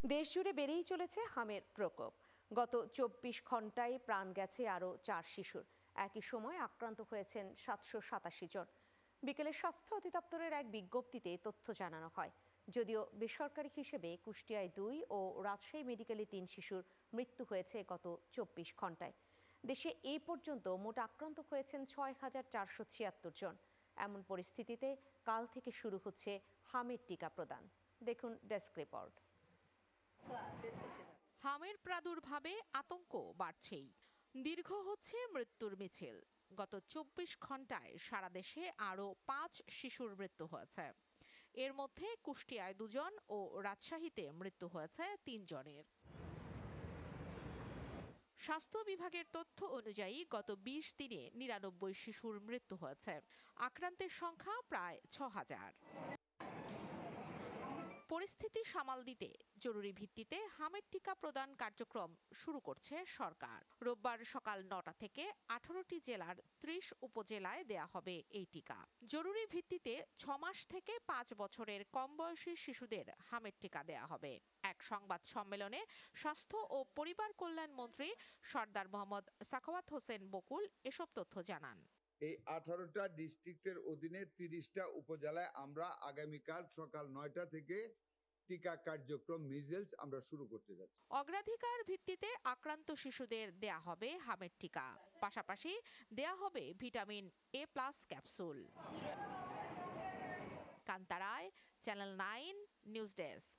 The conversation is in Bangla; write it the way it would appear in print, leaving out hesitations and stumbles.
দেশ জুড়ে বেড়েই চলেছে হামের প্রকোপ। গত ২৪ ঘন্টায় প্রাণ গেছে আরও ৪ শিশুর। একই সময় আক্রান্ত হয়েছেন ৭৮৭ জন। বিকেলে স্বাস্থ্য অধিদপ্তরের এক বিজ্ঞপ্তিতে তথ্য জানানো হয়। যদিও বেসরকারি হিসেবে কুষ্টিয়ায় ২ ও রাজশাহী মেডিকেলে ৩ শিশুর মৃত্যু হয়েছে গত ২৪ ঘন্টায়। দেশে এই পর্যন্ত মোট আক্রান্ত হয়েছেন ৬,৪৭৬ জন। এমন পরিস্থিতিতে কাল থেকে শুরু হচ্ছে হামের টিকা প্রদান। দেখুন ডেস্ক রিপোর্ট। হামের প্রাদুর্ভাবে আতঙ্ক বাড়ছেই। দীর্ঘ হচ্ছে মৃত্যুর মিছিল। গত ২৪ ঘন্টায় সারা দেশে আরও ৫ শিশুর মৃত্যু হয়েছে। এর মধ্যে কুষ্টিয়ায় ২ জন ও রাজশাহীতে মৃত্যু হয়েছে ৩ জনের। স্বাস্থ্য বিভাগের তথ্য অনুযায়ী গত ২০ দিনে ৯৯ শিশুর মৃত্যু হয়েছে। আক্রান্তের সংখ্যা প্রায় ৬,০০০। পরিস্থিতি সামাল দিতে জরুরি ভিত্তিতে হামের টিকা প্রদান কার্যক্রম শুরু করছে সরকার। রোববার সকাল ৯টা থেকে ১৮টি জেলার ৩০ উপজেলায় দেয়া হবে এই টিকা। জরুরি ভিত্তিতে ৬ মাস থেকে ৫ বছরের কম বয়সী শিশুদের হামের টিকা দেয়া হবে। এক সংবাদ সম্মেলনে স্বাস্থ্য ও পরিবার কল্যাণ মন্ত্রী সরদার মোহাম্মদ সাখাওয়াত হোসেন বকুল এসব তথ্য জানান। এই 18টা ডিস্ট্রিক্টের অধীনে 30টা উপজেলায় আমরা আগামীকাল সকাল 9টা থেকে টিকা কার্যক্রম মিজেলস আমরা শুরু করতে যাচ্ছি। অগ্রাধিকার ভিত্তিতে আক্রান্ত শিশুদের দেয়া হবে হামের টিকা, পাশাপাশি দেয়া হবে ভিটামিন A+ ক্যাপসুল। কান্তারায়, চ্যানেল 9 নিউজ ডেস্ক।